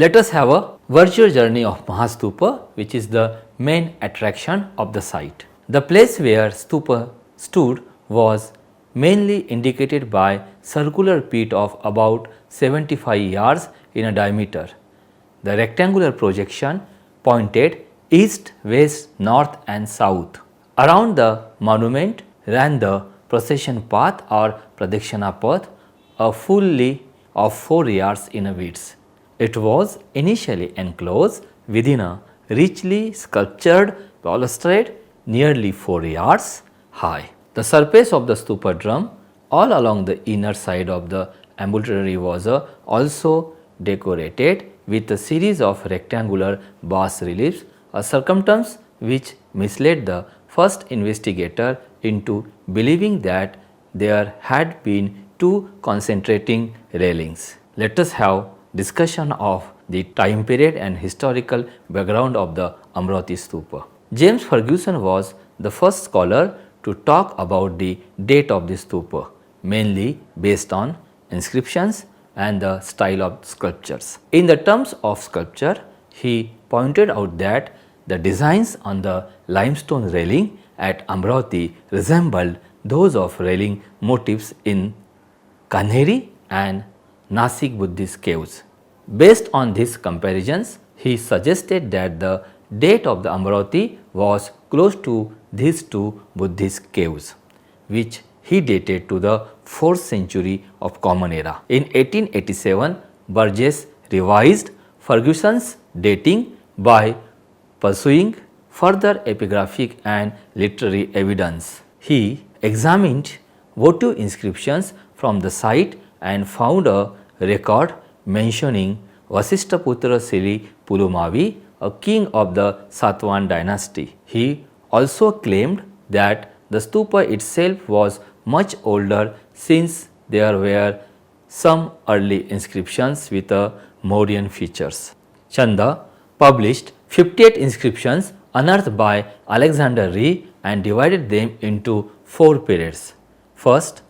Let us have a virtual journey of Mahastupa, which is the main attraction of the site. The place where stupa stood was mainly indicated by circular pit of about 75 yards in a diameter. The rectangular projection pointed east, west, north and south. Around the monument ran the procession path or Pradakshina path, a fully of 4 yards in width. It was initially enclosed within a richly sculptured balustrade nearly 4 yards high. The surface of the stupa drum all along the inner side of the ambulatory was also decorated with a series of rectangular bas reliefs, a circumstance which misled the first investigator into believing that there had been two concentrating railings. Let us have discussion of the time period and historical background of the Amravati Stupa. James Ferguson was the first scholar to talk about the date of the stupa, mainly based on inscriptions and the style of sculptures. In the terms of sculpture, he pointed out that the designs on the limestone railing at Amravati resembled those of railing motifs in Kanheri and Nasik Buddhist caves. Based on these comparisons, he suggested that the date of the Amravati was close to these two Buddhist caves, which he dated to the 4th century of Common Era. In 1887, Burgess revised Ferguson's dating by pursuing further epigraphic and literary evidence. He examined votive inscriptions from the site and found a record mentioning Vasishthaputra Sri Pulumavi, a king of the Satwan dynasty. He also claimed that the stupa itself was much older since there were some early inscriptions with Mauryan features. Chanda published 58 inscriptions unearthed by Alexander Ree and divided them into 4 periods. First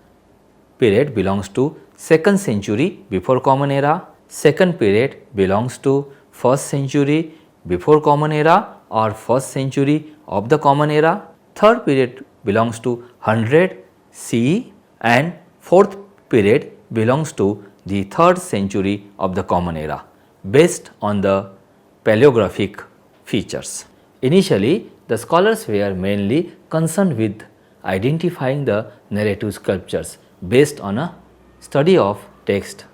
period belongs to 2nd century before Common Era, second period belongs to 1st century before Common Era or 1st century of the Common Era, third period belongs to 100 CE and fourth period belongs to the 3rd century of the Common Era based on the paleographic features. Initially, the scholars were mainly concerned with identifying the narrative sculptures based on a study of text.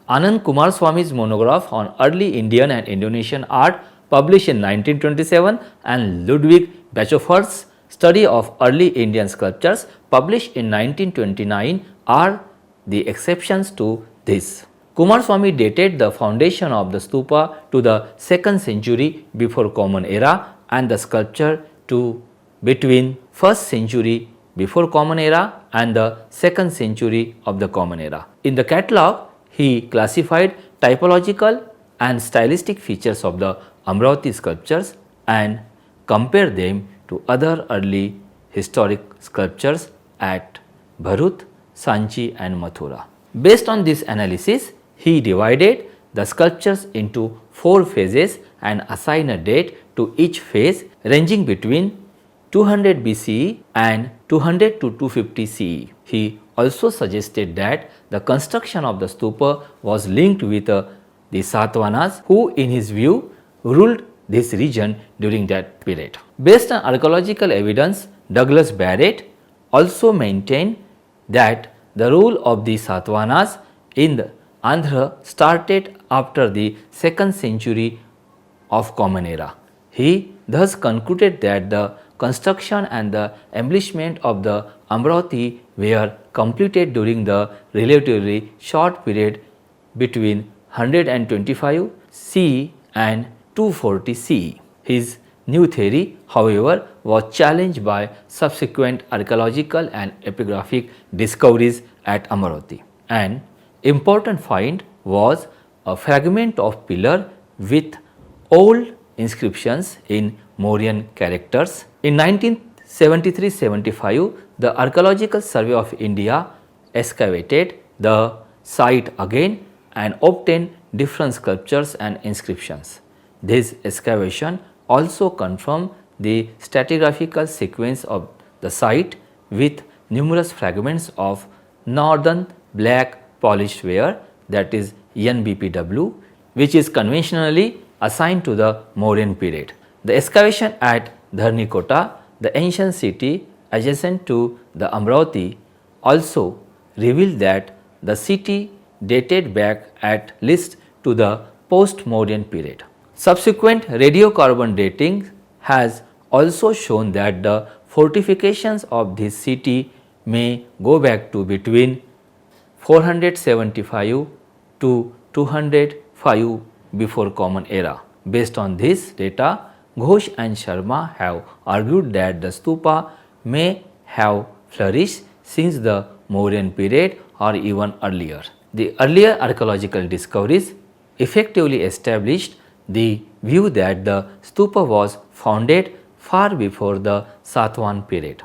Anand Kumaraswamy's monograph on early Indian and Indonesian art published in 1927 and Ludwig Bachoffer's study of early Indian sculptures published in 1929 are the exceptions to this. Kumaraswamy dated the foundation of the stupa to the 2nd century before Common Era and the sculpture to between 1st century before Common Era and the 2nd century of the Common Era. In the catalogue, he classified typological and stylistic features of the Amravati sculptures and compared them to other early historic sculptures at Bharut, Sanchi and Mathura. Based on this analysis, he divided the sculptures into 4 phases and assigned a date to each phase ranging between 200 BCE and 200 to 250 CE. He also suggested that the construction of the stupa was linked with the Satavahanas, who in his view ruled this region during that period. Based on archaeological evidence, Douglas Barrett also maintained that the rule of the Satavahanas in the Andhra started after the 2nd century of Common Era. He thus concluded that the construction and the embellishment of the Amravati were completed during the relatively short period between 125 CE and 240 CE. His new theory, however, was challenged by subsequent archaeological and epigraphic discoveries at Amravati. An important find was a fragment of pillar with old inscriptions in Mauryan characters. In 1973-75, the Archaeological Survey of India excavated the site again and obtained different sculptures and inscriptions. This excavation also confirmed the stratigraphical sequence of the site with numerous fragments of northern black polished ware, that is NBPW, which is conventionally assigned to the Mauryan period. The excavation at Dharnikota, the ancient city adjacent to the Amravati, also revealed that the city dated back at least to the post-Mauryan period. Subsequent radiocarbon dating has also shown that the fortifications of this city may go back to between 475 to 205 before Common Era. Based on this data, Ghosh and Sharma have argued that the stupa may have flourished since the Mauryan period or even earlier. The earlier archaeological discoveries effectively established the view that the stupa was founded far before the Satwan period.